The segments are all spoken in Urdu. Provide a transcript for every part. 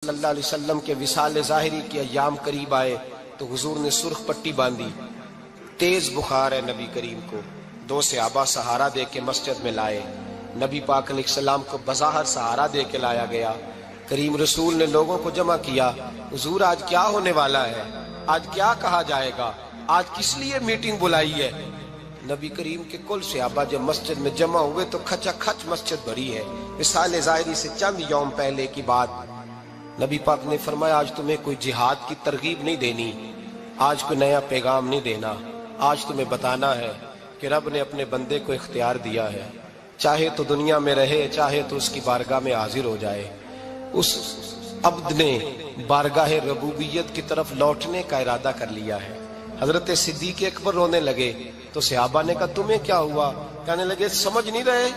صلی اللہ علیہ وسلم کے وصال ظاہری کے ایام قریب آئے تو حضور نے سرخ پٹی باندھی، تیز بخار ہے نبی کریم کو، دو صحابہ سہارا دے کے مسجد میں لائے، نبی پاک علیہ السلام کو بظاہر سہارا دے کے لایا گیا۔ کریم رسول نے لوگوں کو جمع کیا، حضور آج کیا ہونے والا ہے، آج کیا کہا جائے گا، آج کس لیے میٹنگ بلائی ہے؟ نبی کریم کے کل صحابہ جب مسجد میں جمع ہوئے تو کھچا کھچ مسجد بھری ہے۔ وصال ظاہری سے چند یوم پہلے کی بات، نبی پاک نے فرمایا آج تمہیں کوئی جہاد کی ترغیب نہیں دینی، آج کوئی نیا پیغام نہیں دینا، آج تمہیں بتانا ہے کہ رب نے اپنے بندے کو اختیار دیا ہے، چاہے تو دنیا میں رہے، چاہے تو اس کی بارگاہ میں حاضر ہو جائے۔ اس عبد نے بارگاہ ربوبیت کی طرف لوٹنے کا ارادہ کر لیا ہے۔ حضرت صدیق اکبر رونے لگے تو صحابہ نے کہا تمہیں کیا ہوا؟ کہنے لگے سمجھ نہیں رہے،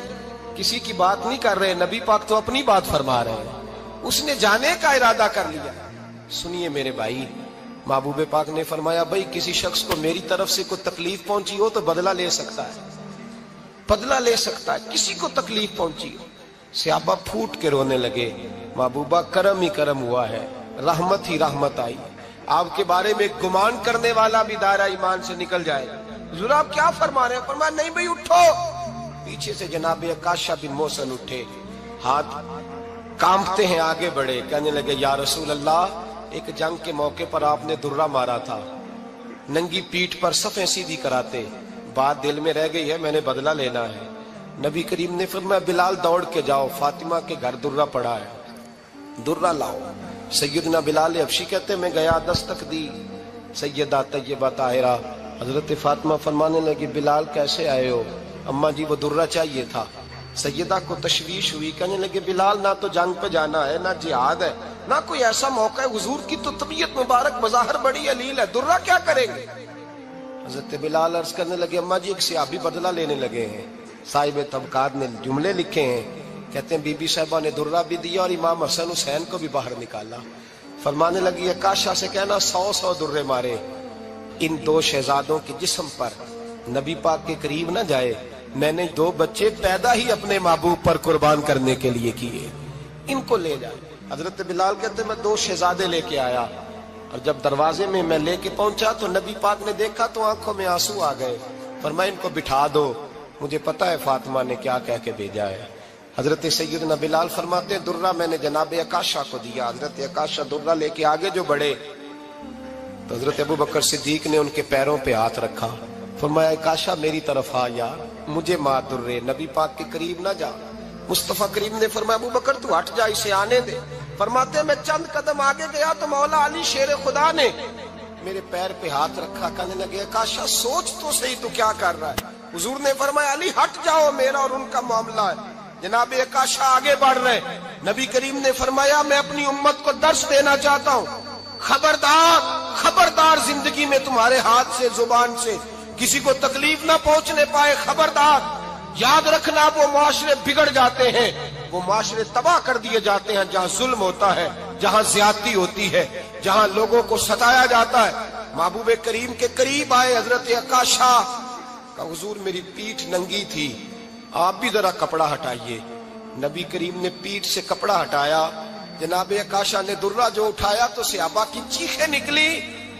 کسی کی بات نہیں کر رہے، نبی پاک تو اپنی بات فرما رہے ہیں، اس نے جانے کا ارادہ کر لیا۔ سنیے میرے بھائی، محبوب پاک نے فرمایا بھائی کسی شخص کو میری طرف سے کوئی تکلیف پہنچی ہو تو بدلہ لے سکتا ہے، بدلہ لے سکتا ہے، کسی کو تکلیف پہنچی ہو۔ صحابہ پھوٹ کے رونے لگے، محبوبہ کرم ہی کرم ہوا ہے، رحمت ہی رحمت آئی، آپ کے بارے میں گمان کرنے والا بھی دائرہ ایمان سے نکل جائے۔ حضور آپ کیا فرما رہے ہیں؟ فرمایا نہیں بھائی اٹھو۔ پیچھے سے جناب عکاشہ بن محصن اٹھے، ہاتھ کانپتے ہیں، آگے بڑھے، کہنے لگے یا رسول اللہ ایک جنگ کے موقع پر آپ نے درہ مارا تھا، ننگی پیٹھ پر صفیں سیدھی کراتے، بات دل میں رہ گئی ہے، میں نے بدلہ لینا ہے۔ نبی کریم نے فرمایا بلال دوڑ کے جاؤ، فاطمہ کے گھر درہ پڑا ہے، درہ لاؤ۔ سیدنا بلال حبشی کہتے میں گیا، دستک دی سیدہ طیبہ طاہرہ، حضرت فاطمہ فرمانے لگی بلال کیسے آئے ہو؟ اماں جی وہ درہ چاہیے تھا۔ سیدہ کو تشویش ہوئی، کہنے لگے بلال نہ تو جنگ پہ جانا ہے، نہ جہاد ہے، نہ کوئی ایسا موقع ہے، حضور کی تو طبیعت مبارک بظاہر بڑی علیل ہے، درہ کیا کریں گے؟ حضرت بلال عرض کرنے لگے اماں جی ایک صحابی بدلہ لینے لگے ہیں، صاحب طبقات نے جملے لکھے ہیں، کہتے ہیں بی بی صاحبہ نے درہ بھی دیا اور امام حسن حسین کو بھی باہر نکالا۔ فرمانے لگی عکاشہ سے کہنا 100 درے مارے، ان دو شہزادوں کے جسم پر نبی پاک کے قریب نہ جائے، میں نے 2 بچے پیدا ہی اپنے محبوب پر قربان کرنے کے لیے کیے، ان کو لے جائے۔ حضرت بلال کہتے میں 2 شہزادے لے کے آیا، اور جب دروازے میں میں لے کے پہنچا تو نبی پاک نے دیکھا تو آنکھوں میں آنسو آ گئے، فرمایا ان کو بٹھا دو، مجھے پتا ہے فاطمہ نے کیا کہہ کے بھیجا ہے۔ حضرت سیدنا بلال فرماتے ہیں درہ میں نے جناب عکاشہ کو دیا، حضرت عکاشہ درہ لے کے آگے جو بڑھے تو حضرت ابو بکر صدیق نے ان کے پیروں پہ ہاتھ رکھا، فرمایا عکاشہ میری طرف آ یار، مجھے ماں درے، نبی پاک کے قریب نہ جا۔ مصطفیٰ کریم نے فرمایا ابو بکر تو ہٹ جا، اسے آنے دے۔ فرماتے ہیں میں چند قدم آگے گیا تو مولا علی شیر خدا نے میرے پیر پہ ہاتھ رکھا، کہنے لگے عکاشہ سوچ تو صحیح تو کیا کر رہا ہے؟ حضور نے فرمایا علی ہٹ جاؤ، میرا اور ان کا معاملہ ہے۔ جناب عکاشہ آگے بڑھ رہے، نبی کریم نے فرمایا میں اپنی امت کو درس دینا چاہتا ہوں، خبردار خبردار زندگی میں تمہارے ہاتھ سے زبان سے کسی کو تکلیف نہ پہنچنے پائے، خبردار یاد رکھنا وہ معاشرے بگڑ جاتے ہیں، وہ معاشرے تباہ کر دیے جاتے ہیں جہاں ظلم ہوتا ہے، جہاں زیادتی ہوتی ہے، جہاں لوگوں کو ستایا جاتا ہے۔ محبوب کریم کے قریب آئے حضرت عکاشہ کہ حضور میری پیٹھ ننگی تھی، آپ بھی ذرا کپڑا ہٹائیے۔ نبی کریم نے پیٹھ سے کپڑا ہٹایا، جناب عکاشہ نے درہ جو اٹھایا تو صحابہ کی چیخیں نکلی،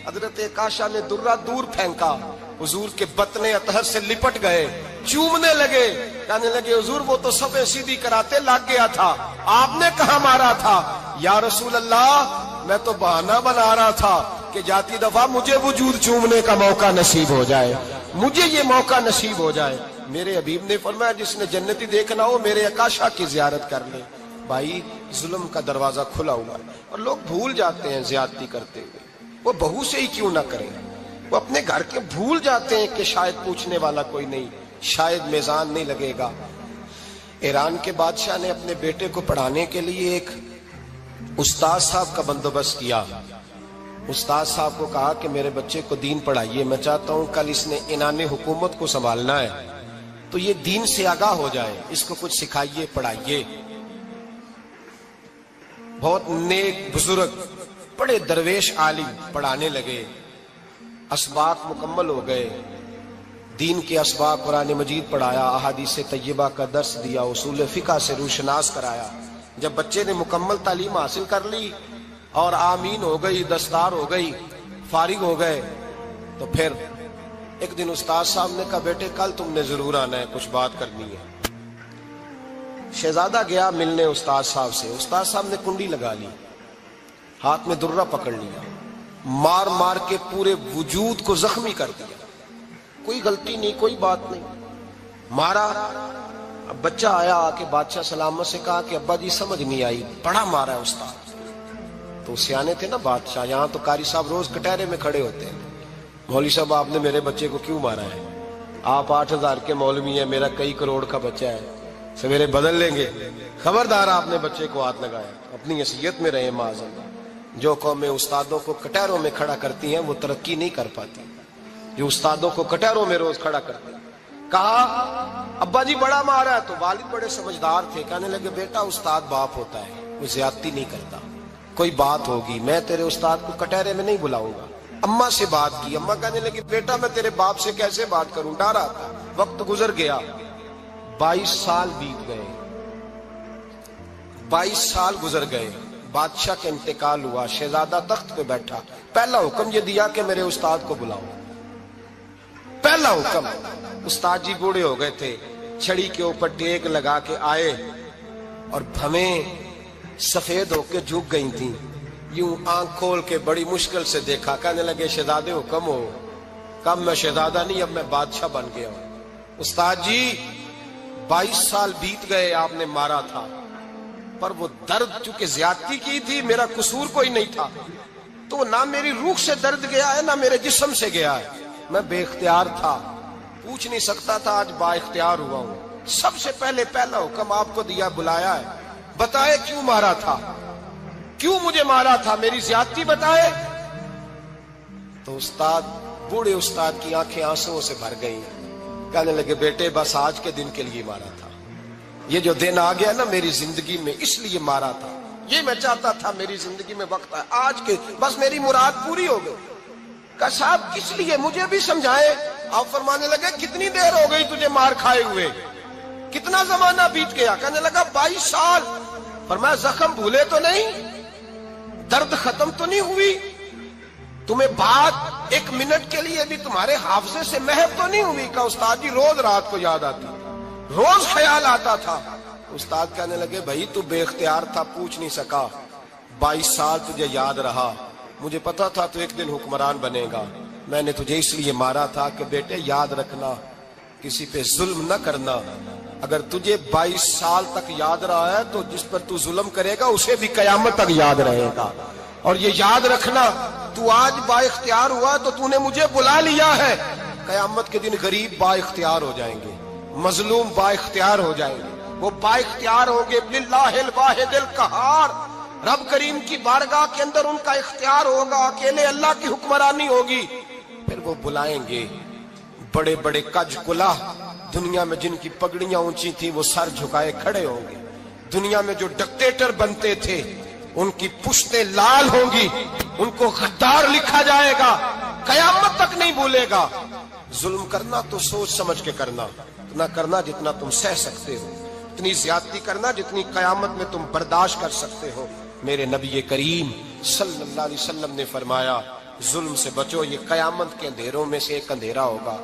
حضرت عکاشہ نے درہ دور پھینکا، حضور کے بطن اطہر سے لپٹ گئے، چومنے لگے، کہنے لگے حضور وہ تو صفیں سیدھی کراتے لگ گیا تھا، آپ نے کہاں مارا تھا؟ یا رسول اللہ میں تو بہانہ بنا رہا تھا کہ جاتی دفعہ مجھے وجود چومنے کا موقع نصیب ہو جائے، مجھے یہ موقع نصیب ہو جائے۔ میرے حبیب نے فرمایا جس نے جنتی دیکھنا ہو میرے عکاشہ کی زیارت کر لے۔ بھائی ظلم کا دروازہ کھلا ہوا ہے اور لوگ بھول جاتے ہیں زیادتی کرتے ہوئے، وہ بہو سے ہی کیوں نہ کریں، وہ اپنے گھر کے بھول جاتے ہیں کہ شاید پوچھنے والا کوئی نہیں، شاید میزان نہیں لگے گا۔ ایران کے بادشاہ نے اپنے بیٹے کو پڑھانے کے لیے ایک استاد صاحب کا بندوبست کیا۔ استاد صاحب کو کہا کہ میرے بچے کو دین پڑھائیے، میں چاہتا ہوں کل اس نے عنان حکومت کو سنبھالنا ہے تو یہ دین سے آگاہ ہو جائے، اس کو کچھ سکھائیے پڑھائیے۔ بہت نیک بزرگ بڑے درویش عالم پڑھانے لگے، اسباق مکمل ہو گئے، دین کے اسباق قرآن مجید پڑھایا، احادیث طیبہ کا درس دیا، اصول فقہ سے روشناس کرایا۔ جب بچے نے مکمل تعلیم حاصل کر لی اور آمین ہو گئی، دستار ہو گئی، فارغ ہو گئے، تو پھر ایک دن استاد صاحب نے کہا بیٹے کل تم نے ضرور آنا ہے، کچھ بات کرنی ہے۔ شہزادہ گیا ملنے استاد صاحب سے، استاد صاحب نے کنڈی لگا لی، ہاتھ میں درہ پکڑ لیا، مار مار کے پورے وجود کو زخمی کر دیا، کوئی غلطی نہیں، کوئی بات نہیں، مارا۔ اب بچہ آیا آ کے بادشاہ سلامت سے کہا کہ ابا جی سمجھ نہیں آئی، بڑا مارا ہے استاد۔ تو سیانے تھے نا بادشاہ، یہاں تو قاری صاحب روز کٹہرے میں کھڑے ہوتے ہیں، مولوی صاحب آپ نے میرے بچے کو کیوں مارا ہے؟ آپ 8,000 کے مولوی ہیں، میرا کئی کروڑ کا بچہ ہے، سویرے بدل لیں گے، خبردار آپ نے بچے کو ہاتھ لگایا، اپنی حیثیت میں رہے معاذ اللہ۔ جو قومیں استادوں کو کٹہروں میں کھڑا کرتی ہیں وہ ترقی نہیں کر پاتی، جو استادوں کو کٹہروں میں روز کھڑا کرتے ہیں۔ کہا ابا جی بڑا مارا ہے، تو والد بڑے سمجھدار تھے، کہنے لگے بیٹا استاد باپ ہوتا ہے، وہ زیادتی نہیں کرتا، کوئی بات ہوگی میں تیرے استاد کو کٹہرے میں نہیں بلاؤں گا۔ اماں سے بات کی، اماں کہنے لگی بیٹا میں تیرے باپ سے کیسے بات کروں، ڈرا تھا۔ وقت گزر گیا، 22 سال بیت گئے، 22 سال گزر گئے، بادشاہ کا انتقال ہوا، شہزادہ تخت پہ بیٹھا، پہلا حکم یہ دیا کہ میرے استاد کو بلاؤ، پہلا حکم۔ استاد جی بوڑھے ہو گئے تھے، چھڑی کے اوپر ٹیک لگا کے آئے اور بھویں سفید ہو کے جھک گئی تھیں، یوں آنکھ کھول کے بڑی مشکل سے دیکھا، کہنے لگے شہزادے حکم ہو۔ کب میں شہزادہ نہیں، اب میں بادشاہ بن گیا ہوں۔ استاد جی 22 سال بیت گئے، آپ نے مارا تھا، پر وہ درد چونکہ زیادتی کی تھی، میرا قصور کوئی نہیں تھا، تو نہ میری روح سے درد گیا ہے نہ میرے جسم سے گیا ہے، میں بے اختیار تھا، پوچھ نہیں سکتا تھا، آج با اختیار ہوا ہوں۔ سب سے پہلے پہلا حکم آپ کو دیا، بلایا ہے، بتائے کیوں مارا تھا، کیوں مجھے مارا تھا، میری زیادتی بتائے۔ تو استاد، بوڑھے استاد کی آنکھیں آنسوں سے بھر گئی، کہنے لگے بیٹے بس آج کے دن کے لیے مارا تھا، یہ جو دن آ گیا نا میری زندگی میں اس لیے مارا تھا، یہ میں چاہتا تھا میری زندگی میں وقت آئے، آج کے بس میری مراد پوری ہو گئی۔ کہا صاحب کس لیے، مجھے بھی سمجھائے۔ آپ فرمانے لگے کتنی دیر ہو گئی تجھے مار کھائے ہوئے، کتنا زمانہ بیت گیا؟ کہنے لگا 22 سال۔ فرمایا زخم بھولے تو نہیں، درد ختم تو نہیں ہوئی، تمہیں بات 1 منٹ کے لیے بھی تمہارے حافظے سے محو تو نہیں ہوئی؟ کہا استاد جی روز رات کو یاد آتی، روز خیال آتا تھا۔ استاد کہنے لگے بھائی تو بے اختیار تھا، پوچھ نہیں سکا، 22 سال تجھے یاد رہا، مجھے پتا تھا تو ایک دن حکمران بنے گا، میں نے تجھے اس لیے مارا تھا کہ بیٹے یاد رکھنا، کسی پہ ظلم نہ کرنا، اگر تجھے 22 سال تک یاد رہا ہے تو جس پر تو ظلم کرے گا اسے بھی قیامت تک یاد رہے گا، اور یہ یاد رکھنا تو آج با اختیار ہوا تو تو نے مجھے بلا لیا ہے، قیامت کے دن غریب با اختیار ہو جائیں گے، مظلوم با اختیار ہو جائیں گے، وہ با اختیار ہوں گے للہ الواحد القہار، رب کریم کی بارگاہ کے اندر ان کا اختیار ہوگا، اکیلے اللہ کی حکمرانی ہوگی، پھر وہ بلائیں گے بڑے بڑے کج کلا، دنیا میں جن کی پگڑیاں اونچی تھی وہ سر جھکائے کھڑے ہوں گے، دنیا میں جو ڈکٹیٹر بنتے تھے ان کی پشتیں لال ہوں گی، ان کو غدار لکھا جائے گا، قیامت تک نہیں بھولے گا۔ ظلم کرنا تو سوچ سمجھ کے کرنا، اتنا کرنا جتنا تم سہ سکتے ہو، اتنی زیادتی کرنا جتنی قیامت میں تم برداشت کر سکتے ہو۔ میرے نبی کریم صلی اللہ علیہ وسلم نے فرمایا ظلم سے بچو، یہ قیامت کے اندھیروں میں سے ایک اندھیرا ہوگا،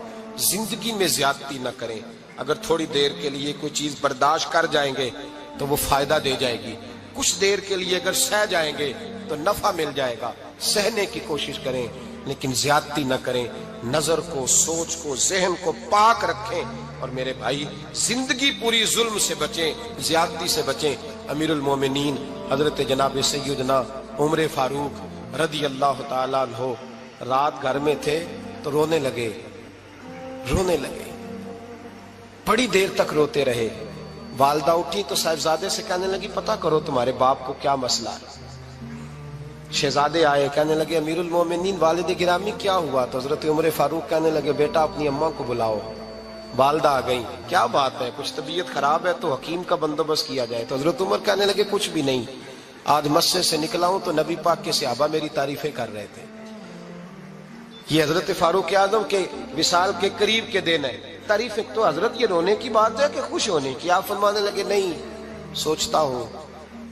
زندگی میں زیادتی نہ کریں، اگر تھوڑی دیر کے لیے کوئی چیز برداشت کر جائیں گے تو وہ فائدہ دے جائے گی، کچھ دیر کے لیے اگر سہ جائیں گے تو نفع مل جائے گا، سہنے کی کوشش کریں لیکن زیادتی نہ کریں، نظر کو، سوچ کو، ذہن کو پاک رکھیں، اور میرے بھائی زندگی پوری ظلم سے بچیں، زیادتی سے بچیں۔ امیر المومنین حضرت جناب سیدنا عمر فاروق رضی اللہ تعالیٰ عنہ رات گھر میں تھے تو رونے لگے، بڑی دیر تک روتے رہے، والدہ اٹھی تو صاحبزادے سے کہنے لگی پتہ کرو تمہارے باپ کو کیا مسئلہ ہے۔ شہزادے آئے، کہنے لگے امیر المومنین والد گرامی کیا ہوا؟ تو حضرت عمر فاروق کہنے لگے بیٹا اپنی اماں کو بلاؤ۔ والدہ آ گئی، کیا بات ہے، کچھ طبیعت خراب ہے تو حکیم کا بندوبست کیا جائے۔ تو حضرت عمر کہنے لگے کچھ بھی نہیں، آج مسجد سے نکلا ہوں تو نبی پاک کے صحابہ میری تعریفیں کر رہے تھے۔ یہ حضرت فاروق اعظم کے وصال کے قریب کے دن ہے، تعریف تو حضرت یہ رونے کی بات ہے کہ خوش ہونے کی؟ آپ فرمانے لگے نہیں، سوچتا ہوں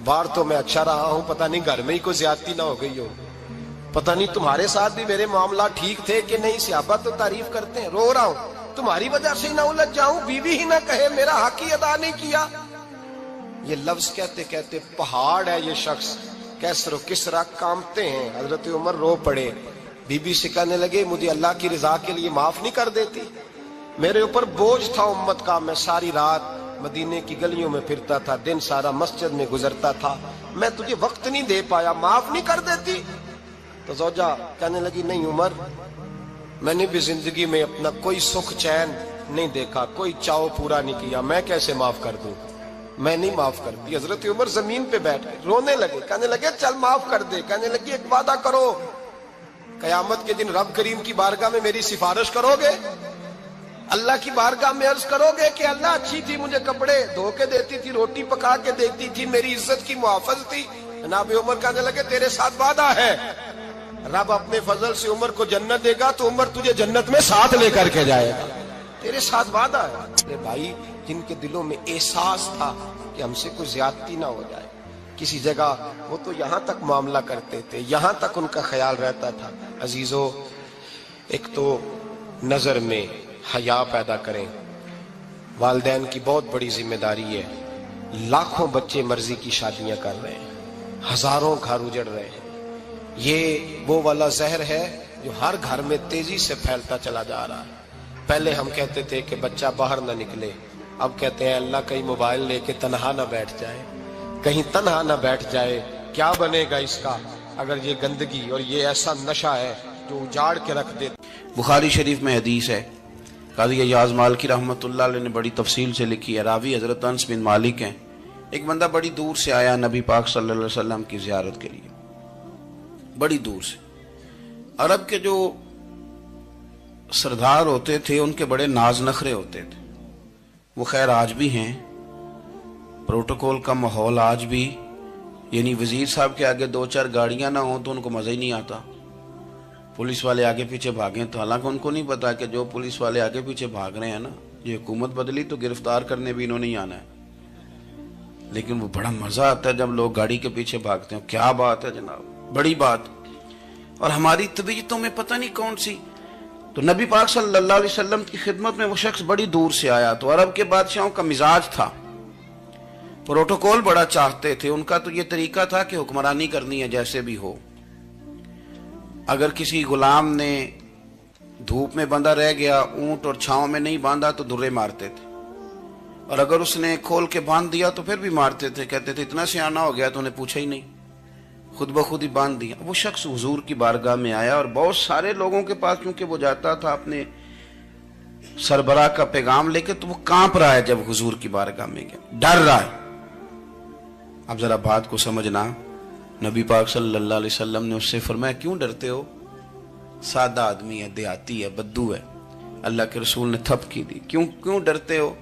باہر تو میں اچھا رہا ہوں، پتہ نہیں گھر میں ہی کوئی زیادتی نہ ہو گئی ہو، پتہ نہیں تمہارے ساتھ بھی میرے معاملات ٹھیک تھے کہ نہیں، صحابہ تو تعریف کرتے ہیں، رو رہا ہوں تمہاری وجہ سے نہ الجھ جاؤں، بیوی ہی نہ کہے میرا حق ہی ادا نہیں کیا۔ یہ لفظ کہتے کہتے پہاڑ ہے یہ شخص، کیسر و کسرا کامتے ہیں۔ حضرت عمر رو پڑے، بی بی سے کہنے لگے مجھے اللہ کی رضا کے لیے معاف نہیں کر دیتی؟ میرے اوپر بوجھ تھا امت کا، میں ساری رات مدینے کی گلیوں میں پھرتا تھا، دن سارا مسجد میں گزرتا تھا، میں تجھے وقت نہیں دے پایا، معاف نہیں کر دیتی؟ تو زوجہ کہنے لگی نہیں عمر، میں نے بھی زندگی میں اپنا کوئی سکھ چین نہیں دیکھا، کوئی چاؤ پورا نہیں کیا، میں کیسے معاف کر دوں؟ میں نہیں معاف کرتی۔ حضرت عمر زمین پہ بیٹھ گئے، رونے لگے، کہنے لگے چل معاف کر دے۔ کہنے لگی ایک وعدہ کرو، قیامت کے دن رب کریم کی بارگاہ میں میری سفارش کرو گے؟ اللہ کی بارگاہ میں عرض کرو گے کہ اللہ اچھی تھی، مجھے کپڑے دھو کے دیتی تھی، روٹی پکا کے دیتی تھی، میری عزت کی محافظ تھی؟ جناب عمر کہنے لگے تیرے ساتھ وعدہ ہے، رب اپنے فضل سے عمر کو جنت دے گا تو عمر تجھے جنت میں ساتھ لے کر کے جائے گا، تیرے ساتھ وعدہ ہے۔ میرے بھائی جن کے دلوں میں احساس تھا کہ ہم سے کوئی زیادتی نہ ہو جائے کسی جگہ، وہ تو یہاں تک معاملہ کرتے تھے، یہاں تک ان کا خیال رہتا تھا۔ عزیزو، ایک تو نظر میں حیا پیدا کریں، والدین کی بہت بڑی ذمہ داری ہے۔ لاکھوں بچے مرضی کی شادیاں کر رہے ہیں، ہزاروں گھر اجڑ رہے ہیں، یہ وہ والا زہر ہے جو ہر گھر میں تیزی سے پھیلتا چلا جا رہا ہے۔ پہلے ہم کہتے تھے کہ بچہ باہر نہ نکلے، اب کہتے ہیں اللہ کہیں موبائل لے کے تنہا نہ بیٹھ جائے، کہیں تنہا نہ بیٹھ جائے، کیا بنے گا اس کا اگر یہ گندگی اور یہ ایسا نشہ ہے جو اجاڑ کے رکھ دے۔ بخاری شریف میں حدیث ہے، قاضی ایاز مالکی رحمۃ اللہ علیہ نے بڑی تفصیل سے لکھی ہے، راوی حضرت انس بن مالک ہیں۔ ایک بندہ بڑی دور سے آیا نبی پاک صلی اللہ علیہ وسلم کی زیارت کے لیے، بڑی دور سے۔ عرب کے جو سردار ہوتے تھے ان کے بڑے ناز نخرے ہوتے تھے، وہ خیر آج بھی ہیں، پروٹوکول کا ماحول آج بھی، یعنی وزیر صاحب کے آگے دو چار گاڑیاں نہ ہوں تو ان کو مزہ ہی نہیں آتا، پولیس والے آگے پیچھے بھاگیں تو حالانکہ ان کو نہیں پتا کہ جو پولیس والے آگے پیچھے بھاگ رہے ہیں نا، یہ حکومت بدلی تو گرفتار کرنے بھی انہوں نے آنا ہے، لیکن وہ بڑا مزہ آتا ہے جب لوگ گاڑی کے پیچھے بھاگتے ہیں۔ کیا بات ہے جناب، بڑی بات۔ اور ہماری طبیعتوں میں پتہ نہیں کون سی، تو نبی پاک صلی اللہ علیہ وسلم کی خدمت میں وہ شخص بڑی دور سے آیا، تو عرب کے بادشاہوں کا مزاج تھا، پروٹوکول بڑا چاہتے تھے، ان کا تو یہ طریقہ تھا کہ حکمرانی کرنی ہے جیسے بھی ہو۔ اگر کسی غلام نے دھوپ میں بندھا رہ گیا، اونٹ اور چھاؤں میں نہیں باندھا تو درے مارتے تھے، اور اگر اس نے کھول کے باندھ دیا تو پھر بھی مارتے تھے، کہتے تھے اتنا سیانا ہو گیا تو انہیں پوچھا ہی نہیں، خود بخود ہی باندھ دیا۔ وہ شخص حضور کی بارگاہ میں آیا اور بہت سارے لوگوں کے پاس کیونکہ وہ جاتا تھا اپنے سربراہ کا پیغام لے کے، تو وہ کانپ رہا ہے جب حضور کی بارگاہ میں گیا، ڈر رہا ہے۔ اب ذرا بات کو سمجھنا، نبی پاک صلی اللہ علیہ وسلم نے اس سے فرمایا کیوں ڈرتے ہو؟ سادہ آدمی ہے، دیہاتی ہے، بدو ہے۔ اللہ کے رسول نے تھپ کی دی، کیوں ڈرتے ہو؟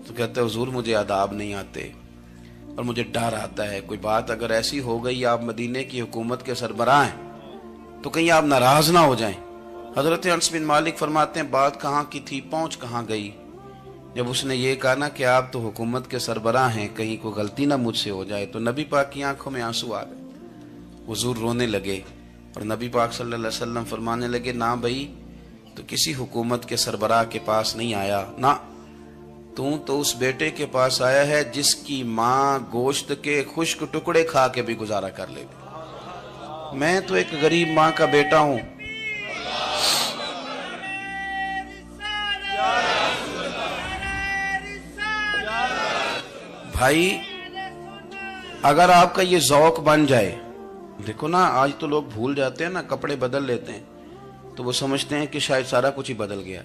تو کہتے حضور مجھے آداب نہیں آتے اور مجھے ڈر آتا ہے، کوئی بات اگر ایسی ہو گئی، آپ مدینے کی حکومت کے سربراہ ہیں تو کہیں آپ ناراض نہ ہو جائیں۔ حضرت انس بن مالک فرماتے ہیں بات کہاں کی تھی، پہنچ کہاں گئی؟ جب اس نے یہ کہا نا کہ آپ تو حکومت کے سربراہ ہیں، کہیں کوئی غلطی نہ مجھ سے ہو جائے، تو نبی پاک کی آنکھوں میں آنسو آ گئے، حضور رونے لگے، اور نبی پاک صلی اللہ علیہ وسلم فرمانے لگے نہ بھائی، تو کسی حکومت کے سربراہ کے پاس نہیں آیا، نہ تو اس بیٹے کے پاس آیا ہے جس کی ماں گوشت کے خشک ٹکڑے کھا کے بھی گزارا کر لے گی۔ میں تو ایک غریب ماں کا بیٹا ہوں۔ بھائی اگر آپ کا یہ ذوق بن جائے، دیکھو نا آج تو لوگ بھول جاتے ہیں نا، کپڑے بدل لیتے ہیں تو وہ سمجھتے ہیں کہ شاید سارا کچھ ہی بدل گیا،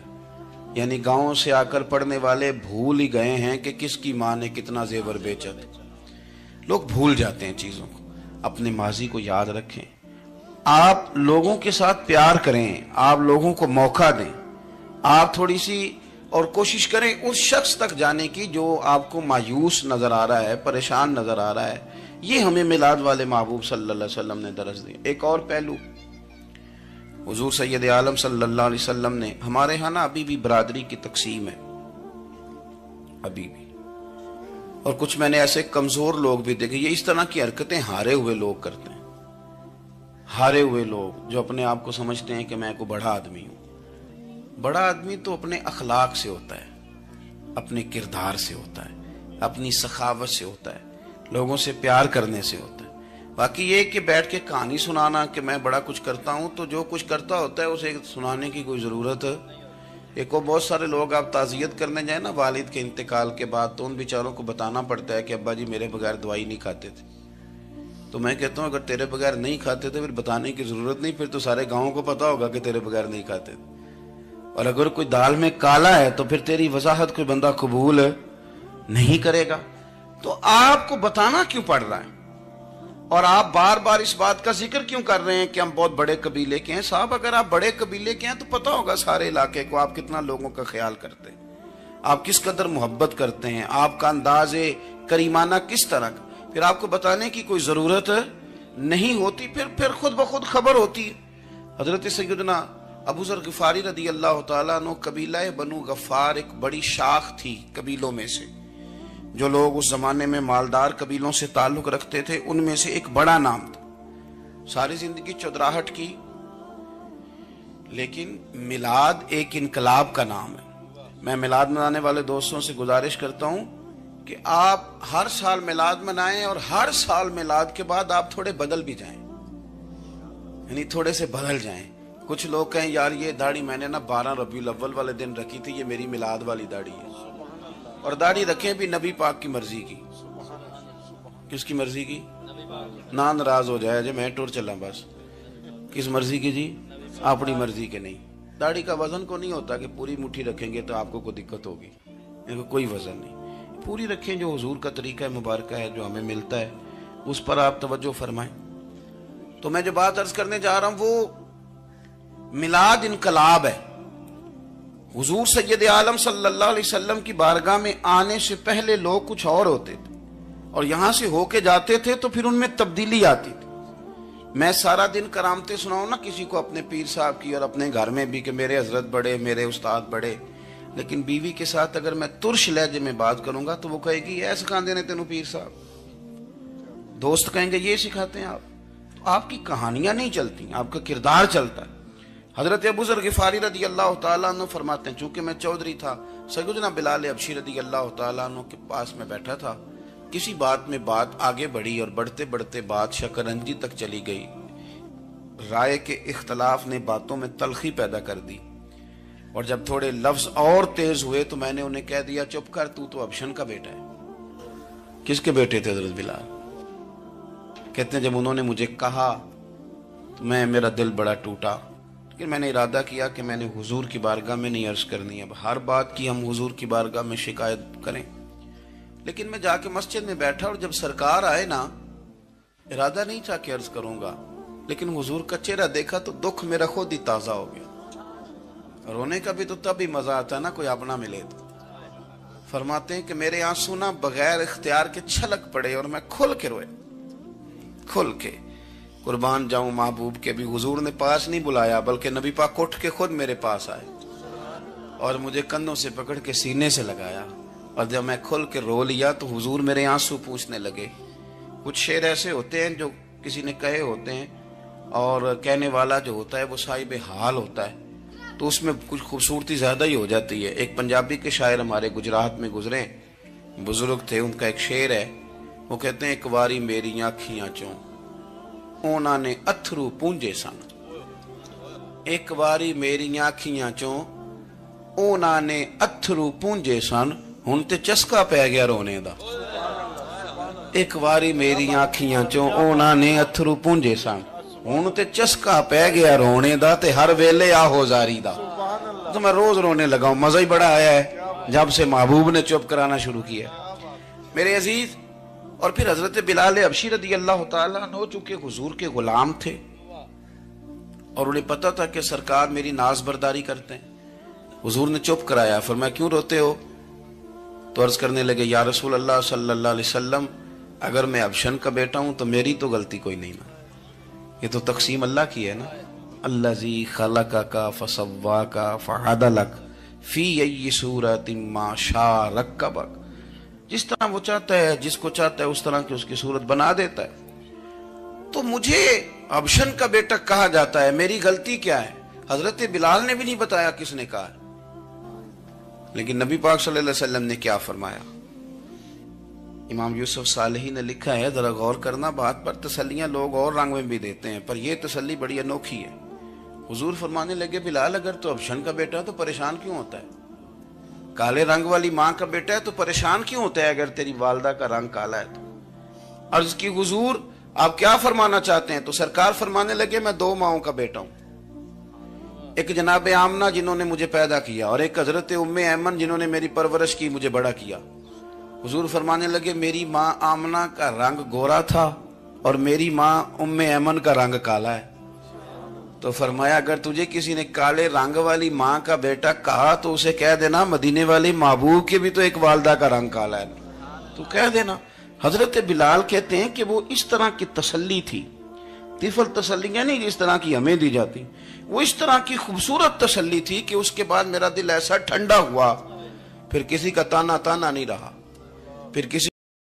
یعنی گاؤں سے آ کر پڑھنے والے بھول ہی گئے ہیں کہ کس کی ماں نے کتنا زیور بیچا تھا۔ لوگ بھول جاتے ہیں چیزوں کو، اپنے ماضی کو یاد رکھیں، آپ لوگوں کے ساتھ پیار کریں، آپ لوگوں کو موقع دیں، آپ تھوڑی سی اور کوشش کریں اس شخص تک جانے کی جو آپ کو مایوس نظر آ رہا ہے، پریشان نظر آ رہا ہے۔ یہ ہمیں میلاد والے محبوب صلی اللہ علیہ وسلم نے درس دیا۔ ایک اور پہلو، حضور سید عالم صلی اللہ علیہ وسلم نے، ہمارے ہاں نا ابھی بھی برادری کی تقسیم ہے، ابھی بھی اور کچھ میں نے ایسے کمزور لوگ بھی دیکھے. یہ اس طرح کی حرکتیں ہارے ہوئے لوگ کرتے ہیں. ہارے ہوئے لوگ جو اپنے آپ کو سمجھتے ہیں کہ میں کوئی بڑا آدمی ہوں. بڑا آدمی تو اپنے اخلاق سے ہوتا ہے, اپنے کردار سے ہوتا ہے, اپنی سخاوت سے ہوتا ہے, لوگوں سے پیار کرنے سے ہوتا ہے. باقی یہ کہ بیٹھ کے کہانی سنانا کہ میں بڑا کچھ کرتا ہوں, تو جو کچھ کرتا ہوتا ہے اسے سنانے کی کوئی ضرورت. ایک اور بہت سارے لوگ آپ تعزیت کرنے جائیں نا والد کے انتقال کے بعد, تو ان بیچاروں کو بتانا پڑتا ہے کہ ابا جی میرے بغیر دوائی نہیں کھاتے تھے. تو میں کہتا ہوں اگر تیرے بغیر نہیں کھاتے تھے پھر بتانے کی ضرورت نہیں, پھر تو سارے گاؤں کو پتا ہوگا کہ تیرے بغیر نہیں کھاتے تھے. اور اگر کوئی دال میں کالا ہے تو پھر تیری وضاحت کوئی بندہ قبول نہیں کرے گا. تو آپ کو بتانا کیوں پڑ رہا ہے, اور آپ بار بار اس بات کا ذکر کیوں کر رہے ہیں کہ ہم بہت بڑے قبیلے کے ہیں؟ صاحب اگر آپ بڑے قبیلے کے ہیں تو پتا ہوگا سارے علاقے کو آپ کتنا لوگوں کا خیال کرتے ہیں, آپ کس قدر محبت کرتے ہیں, آپ کا انداز کریمانہ کس طرح کا. پھر آپ کو بتانے کی کوئی ضرورت نہیں ہوتی, پھر خود بخود خبر ہوتی. حضرت سیدنا ابو ذر غفاری رضی اللہ تعالیٰ عنہ, قبیلہ بنو غفار ایک بڑی شاخ تھی قبیلوں میں سے. جو لوگ اس زمانے میں مالدار قبیلوں سے تعلق رکھتے تھے ان میں سے ایک بڑا نام تھا. ساری زندگی چودراہٹ کی, لیکن میلاد ایک انقلاب کا نام ہے. میں میلاد منانے والے دوستوں سے گزارش کرتا ہوں کہ آپ ہر سال میلاد منائیں, اور ہر سال میلاد کے بعد آپ تھوڑے بدل بھی جائیں, یعنی تھوڑے سے بدل جائیں. کچھ لوگ کہیں یار یہ داڑھی میں نے نا 12 ربیع الاول والے دن رکھی تھی, یہ میری میلاد والی داڑھی ہے. اور داڑھی رکھیں بھی نبی پاک کی مرضی کی. کس کی مرضی کی؟ نہ ناراض ہو جائے جی میں ٹور چلا بس. کس مرضی کی جی؟ اپنی مرضی کے نہیں. داڑھی کا وزن کو نہیں ہوتا کہ پوری مٹھی رکھیں گے تو آپ کو کوئی دقت ہوگی, کوئی وزن نہیں. پوری رکھیں, جو حضور کا طریقہ مبارکہ ہے جو ہمیں ملتا ہے اس پر آپ توجہ فرمائیں. تو میں جو بات عرض کرنے جا رہا ہوں وہ میلاد انقلاب ہے. حضور سید عالم صلی اللہ علیہ وسلم کی بارگاہ میں آنے سے پہلے لوگ کچھ اور ہوتے تھے, اور یہاں سے ہو کے جاتے تھے تو پھر ان میں تبدیلی آتی تھی. میں سارا دن کرامتیں سناؤں نا کسی کو اپنے پیر صاحب کی, اور اپنے گھر میں بھی کہ میرے حضرت بڑے, میرے استاد بڑے, لیکن بیوی کے ساتھ اگر میں ترش لہجے میں بات کروں گا تو وہ کہے گی یہ سکھاندے نے تینوں پیر صاحب. دوست کہیں گے یہ سکھاتے ہیں آپ. تو آپ کی کہانیاں نہیں چلتی, آپ کا کردار چلتا ہے. حضرت ابو ذر غفاری رضی اللہ تعالیٰ عنہ فرماتے ہیں چونکہ میں چودھری تھا, سیدنا بلال حبشی رضی اللہ تعالیٰ عنہ کے پاس میں بیٹھا تھا. کسی بات میں بات آگے بڑھی اور بڑھتے بڑھتے بات شکنجی تک چلی گئی. رائے کے اختلاف نے باتوں میں تلخی پیدا کر دی, اور جب تھوڑے لفظ اور تیز ہوئے تو میں نے انہیں کہہ دیا چپ کر, تو ابشن کا بیٹا ہے. کس کے بیٹے تھے حضرت بلال؟ کہتے ہیں جب انہوں نے مجھے کہا تو میرا دل بڑا ٹوٹا, لیکن میں نے ارادہ کیا کہ میں نے حضور کی بارگاہ میں نہیں عرض کرنی. اب ہر بات کی ہم حضور کی بارگاہ میں شکایت کریں. لیکن میں جا کے مسجد میں بیٹھا, اور جب سرکار آئے نا, ارادہ نہیں تھا کہ عرض کروں گا, لیکن حضور کا چہرہ دیکھا تو دکھ میرا خود ہی تازہ ہو گیا. رونے کا بھی تو تب ہی مزہ آتا ہے نا کوئی اپنا ملے تو. فرماتے ہیں کہ میرے آنسو نہ بغیر اختیار کے چھلک پڑے, اور میں کھل کے روئے, کھل کے. قربان جاؤں محبوب کے, بھی حضور نے پاس نہیں بلایا بلکہ نبی پاک اٹھ کے خود میرے پاس آئے اور مجھے کندھوں سے پکڑ کے سینے سے لگایا. اور جب میں کھل کے رو لیا تو حضور میرے آنسو پوچھنے لگے. کچھ شعر ایسے ہوتے ہیں جو کسی نے کہے ہوتے ہیں, اور کہنے والا جو ہوتا ہے وہ صاحب حال ہوتا ہے, تو اس میں کچھ خوبصورتی زیادہ ہی ہو جاتی ہے. ایک پنجابی کے شاعر ہمارے گجرات میں گزرے, بزرگ تھے, ان کا ایک شعر ہے, وہ کہتے ہیں ایک واری میری آنکھیاں چوں اونا نے اتھرو پونجے سن. ایک واری میری آنکھیاں چوں اونا نے اتھرو پونجے سن, ہن تے چسکا پہ گیا رونے دا. ایک واری میری آنکھیاں چوں اونا نے اتھرو پونجے سن, ہن تے چسکا پہ گیا رونے دا, تے ہر ویلے آہو زاری دا. تو میں روز رونے لگا ہوں, مزہ ہی بڑا آیا ہے جب سے محبوب نے چپ کرانا شروع کیا میرے عزیز. اور پھر حضرت بلال حبشی رضی اللہ تعالیٰ عنہ چونکہ حضور کے غلام تھے, اور انہیں پتا تھا کہ سرکار میری ناز برداری کرتے ہیں, حضور نے چپ کرایا. فرمایا کیوں روتے ہو؟ تو عرض کرنے لگے یا رسول اللہ صلی اللہ علیہ وسلم, اگر میں ابشن کا بیٹا ہوں تو میری تو غلطی کوئی نہیں نا, یہ تو تقسیم اللہ کی ہے نا. الذی خلقک فسواک فعدلک فی ای صورت ما شاء رکبک. جس طرح وہ چاہتا ہے، جس کو چاہتا ہے اس طرح کی اس کی صورت بنا دیتا ہے۔ تو مجھے ابشن کا بیٹا کہا جاتا ہے، میری غلطی کیا ہے؟ حضرت بلال نے بھی نہیں بتایا کس نے کہا، لیکن نبی پاک صلی اللہ علیہ وسلم نے کیا فرمایا؟ امام یوسف صالحی نے لکھا ہے، ذرا غور کرنا بات پر، تسلیاں لوگ اور رنگ میں بھی دیتے ہیں، پر یہ تسلی بڑی انوکھی ہے۔ حضور فرمانے لگے، بلال اگر تو ابشن کا بیٹا ہے تو پریشان کیوں ہوتا ہے؟ کالے رنگ والی ماں کا بیٹا ہے تو پریشان کیوں ہوتا ہے اگر تیری والدہ کا رنگ کالا ہے تو؟ عرض کی حضور آپ کیا فرمانا چاہتے ہیں؟ تو سرکار فرمانے لگے، میں دو ماؤں کا بیٹا ہوں، ایک جناب آمنہ جنہوں نے مجھے پیدا کیا، اور ایک حضرت ام ایمن جنہوں نے میری پرورش کی، مجھے بڑا کیا۔ حضور فرمانے لگے، میری ماں آمنہ کا رنگ گورا تھا اور میری ماں ام ایمن کا رنگ کالا ہے۔ تو فرمایا اگر تجھے کسی نے کالے رنگ والی ماں کا بیٹا کہا تو اسے کہہ دینا مدینے والے محبوب کے بھی تو ایک والدہ کا رنگ کالا ہے، تو کہہ دینا۔ حضرت بلال کہتے ہیں کہ وہ اس طرح کی تسلی تھی، طفل تسلیاں نہیں جس طرح کی ہمیں دی جاتی، وہ اس طرح کی خوبصورت تسلی تھی کہ اس کے بعد میرا دل ایسا ٹھنڈا ہوا، پھر کسی کا تانا نہیں رہا، پھر کسی